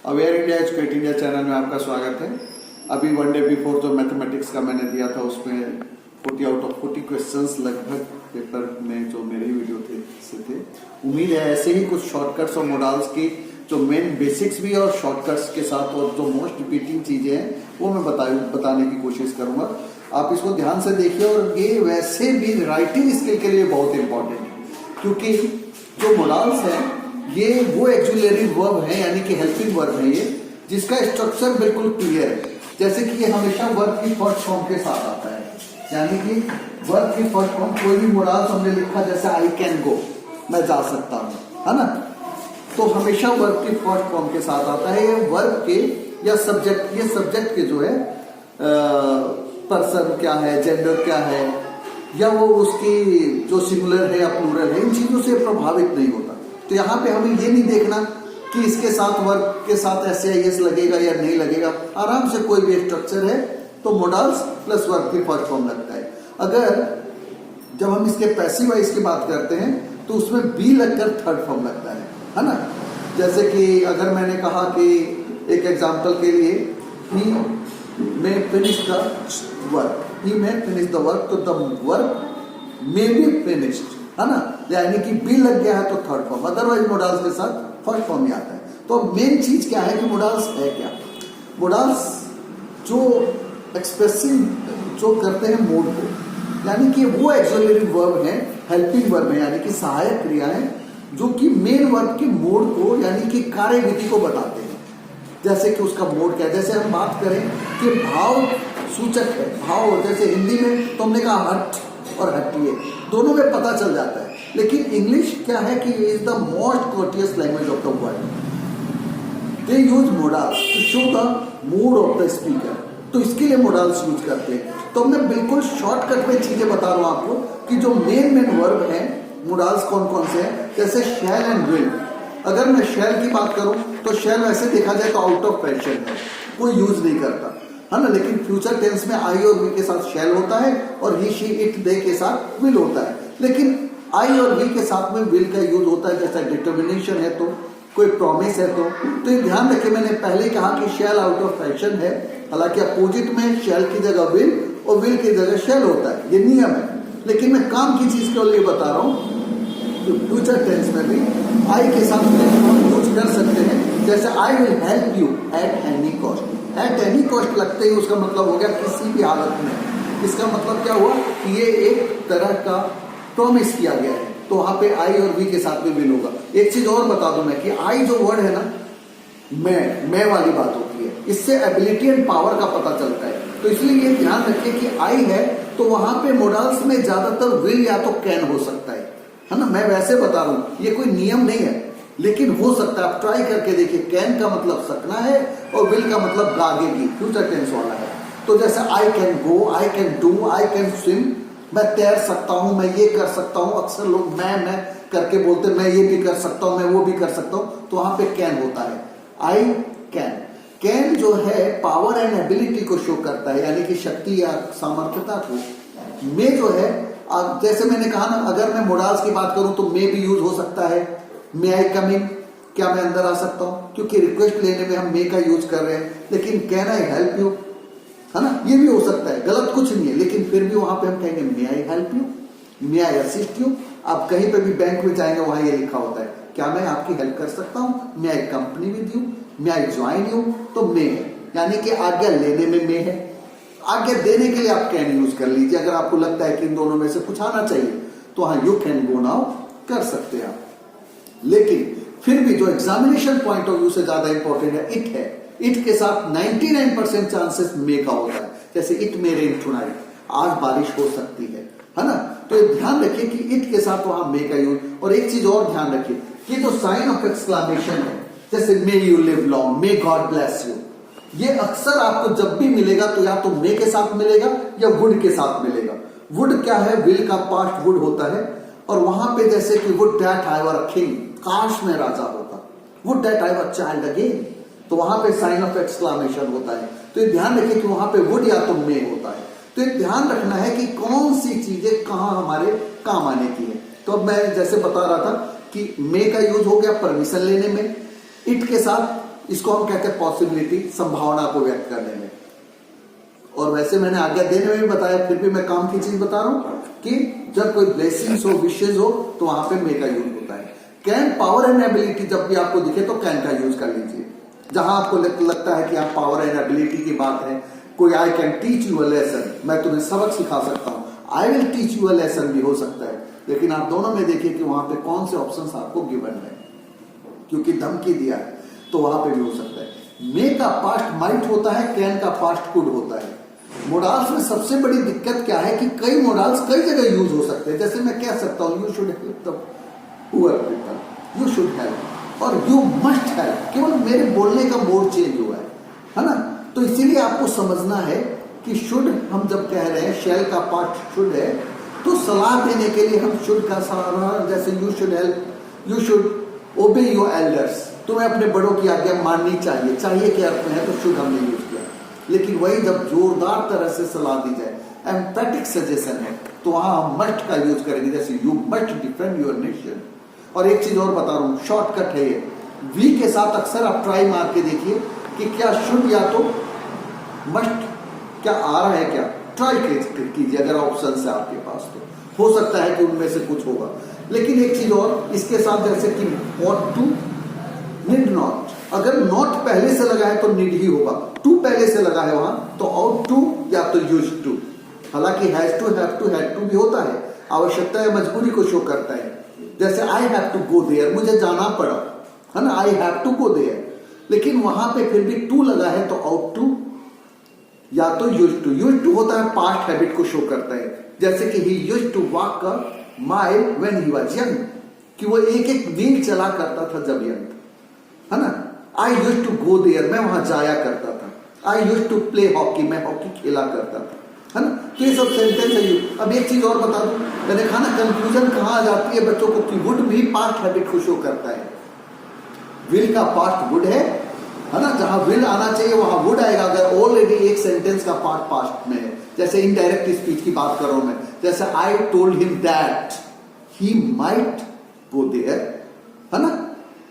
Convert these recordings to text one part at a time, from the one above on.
Aware India educate India channel में आपका स्वागत है। अभी वन डे बिफोर जो मैथमेटिक्स का मैंने दिया था उसमें 40 आउट ऑफ 40 क्वेश्चंस लगभग पेपर में जो मेरे वीडियो थे। उम्मीद है ऐसे ही कुछ शॉर्टकट्स और मॉडल्स की जो मेन बेसिक्स भी और शॉर्टकट्स के साथ और जो मोस्ट रिपीटिंग चीजें हैं वो मैं बताने की कोशिश करूंगा। आप इसको ध्यान से देखिए और ये वैसे भी राइटिंग स्किल के लिए बहुत इंपॉर्टेंट है, क्योंकि जो मॉडल्स हैं ये वो एक्सुलरी वर्ब है यानी कि हेल्पिंग वर्ब है ये, जिसका स्ट्रक्चर बिल्कुल क्लियर है। जैसे कि ये हमेशा वर्ब की फर्स्ट फॉर्म के साथ आता है, यानी कि वर्ब की फर्स्ट फॉर्म कोई भी मॉडल्स हमने लिखा जैसे आई कैन गो, मैं जा सकता हूँ, है ना, तो हमेशा वर्ब की फर्स्ट फॉर्म के साथ आता है। ये वर्ब के या सब्जेक्ट, ये सब्जेक्ट के जो है पर्सन क्या है, जेंडर क्या है, या वो उसकी जो सिंगुलर है या प्लूरल है, इन चीजों से प्रभावित नहीं होता। तो यहाँ पे हमें ये नहीं देखना कि इसके साथ वर्ब के साथ SAIS लगेगा या नहीं लगेगा, आराम से कोई भी स्ट्रक्चर है तो मॉडल्स प्लस वर्ब की फर्स्ट फॉर्म लगता है। अगर जब हम इसके पैसिव वॉइस की बात करते हैं तो उसमें बी लगकर थर्ड फॉर्म लगता है ना। जैसे कि अगर मैंने कहा कि एक एग्जाम्पल के लिए ही may finish the work, he may finish the work, तो the work may be finished, है ना, यानी कि बी लग गया है तो थर्ड फॉर्म, अदरवाइज मॉडल्स के साथ फर्स्ट फॉर्म ही आता है। तो मेन चीज क्या है कि मॉडल्स है क्या, मॉडल्स जो एक्सप्रेसिव जो करते हैं मूड को, यानी कि वो एक्सुलरी वर्ब है, हेल्पिंग वर्ब है, यानी कि सहायक क्रिया है जो कि मेन वर्ब के मूड को यानी कि कार्यविधि को बताते हैं। जैसे कि उसका मोड क्या है, जैसे हम बात करें कि भाव सूचक है, भाव जैसे हिंदी में तो हमने कहा हट और हटिए, दोनों में पता चल जाता है, लेकिन इंग्लिश क्या है कि is the most courteous language of the world. They use modals to show the mood of the speaker, तो इसके लिए मॉडल्स यूज करते हैं। तो मैं बिल्कुल शॉर्टकट में चीजें बता रहा हूं आपको कि जो मेन वर्ब है मॉडल्स कौन कौन से हैं। जैसे शैल एंड विल, अगर मैं शैल की बात करूं तो शैल वैसे देखा जाए तो आउट ऑफ फैशन है, कोई यूज नहीं करता, है ना, लेकिन फ्यूचर टेंस में आई और वी के साथ शैल होता है और ही शी इट दे के साथ विल होता है। लेकिन आई और वी के साथ में विल का यूज होता है, जैसा डिटर्मिनेशन है तो कोई प्रॉमिस है तो ये ध्यान रखिए। मैंने पहले कहा कि शैल आउट ऑफ फैशन है, हालांकि अपोजिट में शैल की जगह विल और विल की जगह शैल होता है, ये नियम है। लेकिन मैं काम की चीज के लिए बता रहा हूं, तो फ्यूचर टेंस में भी आई के साथ हम यूज कर सकते हैं। जैसे I will help you at any cost, at any cost लगते ही उसका मतलब हो गया किसी भी हालत में। इसका मतलब क्या हुआ कि ये एक तरह का प्रॉमिस किया गया है, तो वहां पे आई और वी के साथ में विल होगा। एक चीज और बता दूं मैं कि आई जो वर्ड है ना, मैं वाली बात होती है, इससे एबिलिटी एंड पावर का पता चलता है। तो इसलिए ये ध्यान रखिए कि आई है तो वहां पे मॉडल्स में ज्यादातर विल या तो कैन हो सकता है ना। मैं वैसे बता रहा हूं, ये कोई नियम नहीं है, लेकिन हो सकता है, आप ट्राई करके देखिए। कैन का मतलब सकना है और विल का मतलब आगे की फ्यूचर टेंस वाला है। तो जैसे I can go, I can do, I can swim, मैं तैर सकता हूं, मैं ये कर सकता हूं। अक्सर लोग मैं करके बोलते, मैं ये भी कर सकता हूं, मैं वो भी कर सकता हूं, तो वहां पे कैन होता है। आई कैन, कैन जो है पावर एंड एबिलिटी को शो करता है, यानी कि शक्ति या सामर्थ्यता को। में जो है, जैसे मैंने कहा ना, अगर मैं मॉडल्स की बात करूं तो मे भी यूज हो सकता है। मे आई कम इन, क्या मैं अंदर आ सकता हूं, क्योंकि रिक्वेस्ट लेने में हम मे का यूज कर रहे हैं। लेकिन कैन आई हेल्प यू, है ना, ये भी हो सकता है, गलत कुछ नहीं है, लेकिन फिर भी वहां पे हम कहेंगे may I help you, may I assist you. आप कहीं पे भी बैंक में जाएंगे वहां ये लिखा होता है, क्या मैं आपकी हेल्प कर सकता हूं, may I company with you, may I join you, तो मे है, यानी कि आज्ञा लेने में मे है। आज्ञा देने के लिए आप कैन यूज कर लीजिए। अगर आपको लगता है कि इन दोनों में से कुछ आना चाहिए तो हाँ, यू कैन गो नाउ कर सकते हैं आप। लेकिन फिर भी जो एग्जामिनेशन पॉइंट ऑफ व्यू से ज्यादा इंपॉर्टेंट है, इट है। इट के साथ 99% चांसेस मे का होता है। जैसे इट मे रेन टुनाइट, आज बारिश हो सकती है ना। तो ये ध्यान रखिए कि इट के साथ वहां मे का यूज। और एक चीज और ध्यान रखिए कि जो साइन ऑफ एक्सक्लेमेशन है, जैसे may you live long, may God bless you, ये अक्सर आपको जब भी मिलेगा तो या तो मे के साथ मिलेगा या वुड के साथ मिलेगा। वुड क्या है, विल का पास्ट वुड होता है, और वहां पे जैसे कि would that I were king, काश में राजा होता, would that I were child again, तो वहां पे साइन ऑफ एक्सक्लेमेशन होता है। तो ये ध्यान रखिए कि वहां पे वुड या तो मे होता है। तो ये ध्यान रखना है कि कौन सी चीजें कहां हमारे काम आने की है। तो अब मैं जैसे बता रहा था कि मे का यूज हो गया परमिशन लेने में, इट के साथ इसको हम कहते हैं पॉसिबिलिटी, संभावना को व्यक्त करने में। और वैसे मैंने आज्ञा देने में भी बताया, फिर भी मैं काम की चीज बता रहा हूं कि जब कोई ब्लेसिंग्स हो, विशेष हो, तो वहां पे मे का यूज होता है। कैन, पावर एंड एबिलिटी, जब भी आपको दिखे तो कैन का यूज कर लीजिए। जहां आपको लगता है कि आप पावर एंड एबिलिटी की बात है, कोई I can teach you a lesson, मैं तुम्हें सबक सिखा सकता हूं, I will teach you a lesson भी हो सकता है। लेकिन आप दोनों में देखिए कि वहां पे कौन से ऑप्शंस आपको गिवन है, क्योंकि धमकी दिया है तो वहां पे भी हो सकता है। मे का पास्ट माइट होता है, कैन का पास्ट कुड होता है। मोडाल्स में सबसे बड़ी दिक्कत क्या है कि कई मोडाल्स कई जगह यूज हो सकते हैं। जैसे मैं कह सकता हूं you should help the poor people, you should help और यू मस्ट हेल्प, केवल मेरे बोलने का मोड चेंज हुआ है ना। तो इसीलिए आपको समझना है कि शुड हम जब कह रहे हैं शैल का पार्ट शुड है, तो सलाह देने के लिए हम शुड का सहारा, जैसे you should help, you should ओबे योर एल्डर्स, तुम्हें अपने बड़ों की आज्ञा माननी चाहिए, चाहिए के अर्थ में है तो शुड हमने यूज किया। लेकिन वही जब जोरदार तरह से सलाह दी जाए, एम्पैथिक सजेशन है, तो वहां हम मस्ट का यूज करेंगे, जैसे you must defend your nation. और एक चीज और बता रहा हूं, शॉर्टकट है ये, वी के साथ अक्सर आप ट्राई मार के देखिए कि क्या शुड या तो मस्ट क्या आ रहा है, क्या ट्राई कीजिए अगर ऑप्शन है आपके पास, तो हो सकता है कि उनमें से कुछ होगा। लेकिन एक चीज और इसके साथ, जैसे कि ought to, need not, अगर नॉट पहले से लगा है तो नीड ही होगा, टू पहले से लगा है वहां तो आउट टू या तो यूज टू। हालांकि has to, have to, had to भी होता है, आवश्यकता या मजबूरी को शो करता है। जैसे I have to go there, मुझे जाना पड़ा, है ना, I have to go there, लेकिन वहां पे फिर भी टू लगा है तो आउट टू या तो यूज टू। यूज टू होता है पास्ट हैबिट को शो करता है, जैसे कि he used to walk a mile when he was young, कि वो एक एक मील चला करता था जब यंग था, है ना। I used to go there, मैं वहां जाया करता था। I used to play hockey, मैं हॉकी खेला करता था, है ना। तो ये सब सेंटेंस है। अब एक चीज और बता दूं, मैंने कहा ना कंफ्यूजन कहां आ जाती है बच्चों को, कि वुड भी पास्ट हैबिट को शो करता है। विल का पास्ट वुड है ना, जहां विल आना चाहिए वहां वुड आएगा अगर ऑलरेडी एक सेंटेंस का पार्ट पास्ट में है। जैसे इनडायरेक्ट स्पीच की बात कर रहा हूं मैं, जैसे I told him that he might go there, है ना,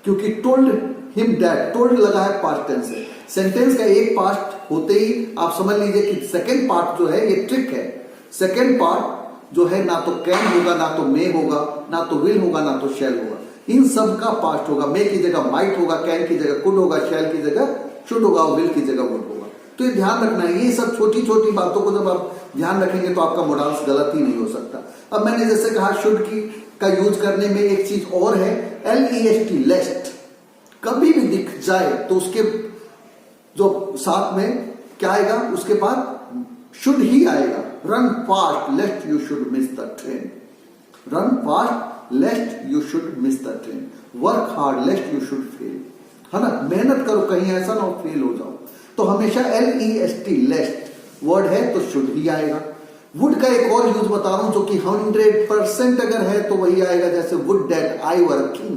क्योंकि टोल्ड हिम दैट, टोल्ड लगा है पास्ट टेंस से। सेंटेंस का एक पार्ट होते ही आप समझ लीजिए कि सेकेंड पार्ट जो है ये ट्रिक है। सेकेंड पार्ट जो है ना तो कैन होगा, ना तो मे होगा, ना तो विल होगा, ना तो शैल होगा, इन सब का पास्ट होगा। मे की जगह माइट होगा, कैन की जगह कुड होगा, शैल की जगह शुड होगा, विल की जगह वुड होगा। तो ये ध्यान रखना है, ये सब छोटी छोटी बातों को जब आप ध्यान रखेंगे तो आपका मोडाल्स गलत ही नहीं हो सकता। अब मैंने जैसे कहा शुड की का यूज करने में एक चीज और है, LEST, लेस्ट, कभी भी दिख जाए तो उसके जो साथ में क्या आएगा, उसके बाद शुड ही आएगा। Run fast लेस्ट you should miss the train, run fast लेस्ट you should miss the train, work hard लेस्ट you should fail, है ना, मेहनत करो कहीं ऐसा ना हो फेल हो जाओ। तो हमेशा LEST लेस्ट वर्ड है तो शुड ही आएगा। वुड का एक और यूज बता रहा हूं जो कि 100% अगर है तो वही आएगा, जैसे would that I were king,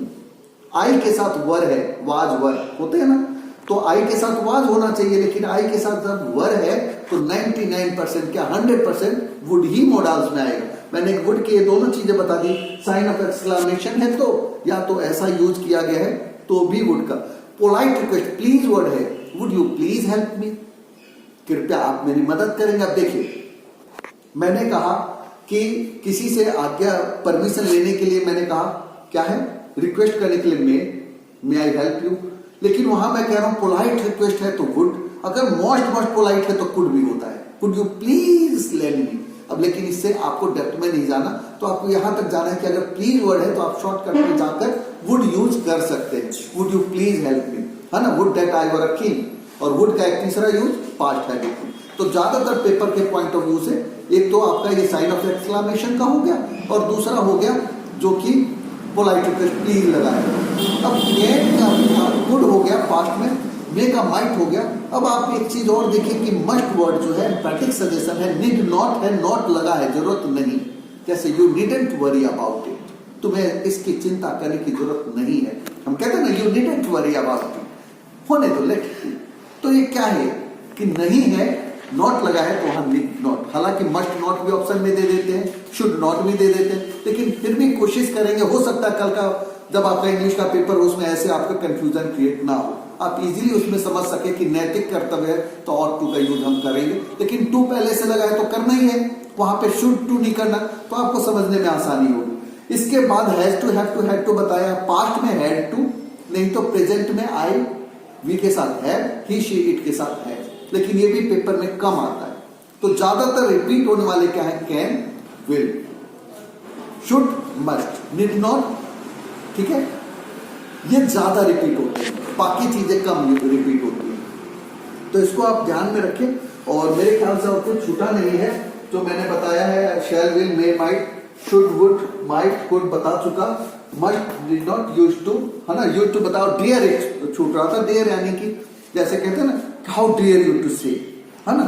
I के साथ वर है, वाज वर होते हैं ना, तो आई के साथ वाज होना चाहिए, लेकिन आई के साथ जब वर है तो 99% क्या 100% वुड ही मोडाल्स में आएगा। मैंने वुड के ये दोनों चीजें बता दी, साइन ऑफ एक्सक्लेमेशन है तो या तो ऐसा यूज किया गया है तो भी वुड का। पोलाइट रिक्वेस्ट, प्लीज वर्ड है, would you please help me, कृपया आप मेरी मदद करेंगे। अब देखिए मैंने कहा कि किसी से आज्ञा परमिशन लेने के लिए मैंने कहा क्या है, रिक्वेस्ट करने के लिए मे आई हेल्प यू, लेकिन वहां मैं कह रहा हूं पोलाइट रिक्वेस्ट है तो वुड, अगर मोस्ट पोलाइट है तो कुड भी होता है, could you please lend me. अब लेकिन इससे आपको डेप्थ में नहीं जाना, तो आपको यहां तक जाना है कि अगर प्लीज वर्ड है तो आप शॉर्टकट में जाकर वुड यूज कर सकते हैं, would you please help me, है ना, would that I were a king. और वुड का एक तीसरा यूज पास्ट है। तो ज्यादातर पेपर के पॉइंट ऑफ व्यू से एक तो आपका ये साइन ऑफ एक्सक्लेमेशन का हो गया और दूसरा हो गया जो कि पोलाइट रिक्वेस्ट प्लीज लगा है। अब कैन का गुड हो गया पास्ट में, मे का माइट हो गया। अब आप एक चीज और देखिए कि मस्ट वर्ड जो है एम्फैटिक सजेशन है, नीड नॉट है, नॉट लगा है, जरूरत नहीं, जैसे you needn't worry about it, तुम्हें इसकी चिंता करने की जरूरत नहीं है। हम कहते हैं ना you needn't worry about it, होने दो, लेट। तो ये क्या है कि नहीं है, नॉट लगा है तो वहां नीड नॉट, हालांकि मस्ट नॉट भी ऑप्शन में दे देते हैं, शुड नॉट भी दे देते हैं, लेकिन फिर भी कोशिश करेंगे, हो सकता है कल का जब आपका इंग्लिश का पेपर हो उसमें ऐसे आपका कंफ्यूजन क्रिएट ना हो, आप इजीली उसमें समझ सके कि नैतिक कर्तव्य है तो ought to का यूज हम करेंगे, लेकिन टू पहले से लगा है तो करना ही है, वहां पे शुड टू नहीं करना, तो आपको समझने में आसानी होगी। इसके बाद हैज टू, हैव टू बताया, पास्ट में हैड टू, नहीं तो प्रेजेंट में आई वी के साथ हैव, ही शी इट के साथ है, लेकिन ये भी पेपर में कम आता है। तो ज्यादातर रिपीट होने वाले क्या है, can, will, should, must, need not, ठीक है, ये ज्यादा रिपीट होते हैं, बाकी चीजें कम रिपीट होती हैं। तो इसको आप ध्यान में रखें। और मेरे ख्याल से और कुछ छूटा नहीं है, जो मैंने बताया है shall, will, may, might, should, would, might, could बता चुका, must, did not, used to, है ना, यूज्ड टू बताओ, डियर एक छूट रहा था, डियर यानी कि जैसे कहते हैं ना, हाउ डियर यू टू से, है ना,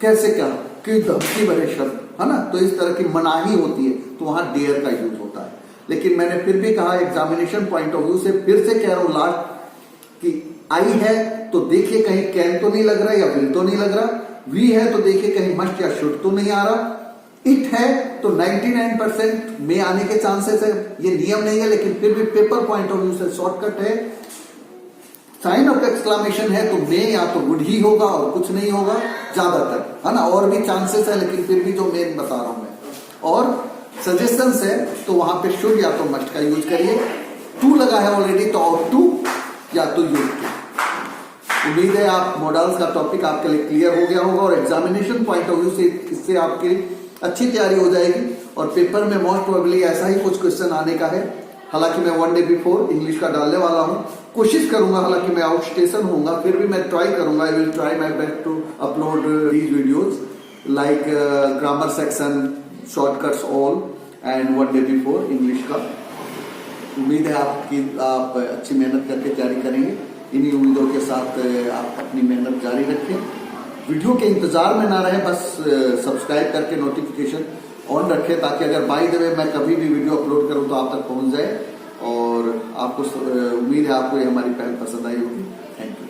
कैसे क्या, कि धमकी भरे शब्द, है ना, तो इस तरह की मनाही होती है तो वहां डियर का यूज होता है। लेकिन मैंने फिर भी कहा एग्जामिनेशन पॉइंट ऑफ व्यू से, फिर से कह रहा हूं लास्ट, कि आई है तो देखिए कहीं कैन तो नहीं लग रहा या विल तो नहीं लग रहा, वी है तो देखिए कहीं मस्ट या शुड तो नहीं आ रहा, इट है तो 99% में आने के चांसेस है, ये नियम नहीं है लेकिन फिर भी पेपर पॉइंट ऑफ व्यू से शॉर्टकट है। साइन ऑफ एक्सक्लामेशन है तो मे या तो वुड ही होगा और कुछ नहीं होगा ज्यादातर, है ना, और भी चांसेस है लेकिन फिर भी जो मेन बता रहा हूं मैं। और सजेशंस है तो वहां पे शुड या तो मस्ट का यूज करिए, टू लगा है ऑलरेडी तो आउट टू या तो यूज टू। उम्मीद है आप मॉडल्स का टॉपिक आपके लिए क्लियर हो गया होगा और एग्जामिनेशन पॉइंट ऑफ व्यू से इससे आपकी अच्छी तैयारी हो जाएगी। और पेपर में मोस्ट प्रोबेबली ऐसा ही कुछ क्वेश्चन आने का है, हालांकि मैं 1 डे बिफोर इंग्लिश का डालने वाला हूं, कोशिश करूंगा, हालांकि मैं आउट स्टेशन होऊंगा फिर भी मैं ट्राई करूंगा, I will try my best to upload these videos like grammar section, shortcuts all and 1 day before English का। उम्मीद है आप अच्छी मेहनत करके तैयारी करेंगे। इन्हीं उम्मीदों के साथ आप अपनी मेहनत जारी रखें, वीडियो के इंतजार में ना रहे, बस सब्सक्राइब करके नोटिफिकेशन ऑन रखें ताकि अगर बाय द वे मैं कभी भी वीडियो अपलोड करूं तो आप तक पहुंच जाए। और आपको उम्मीद है आपको ये हमारी पहल पसंद आई होगी। Thank you.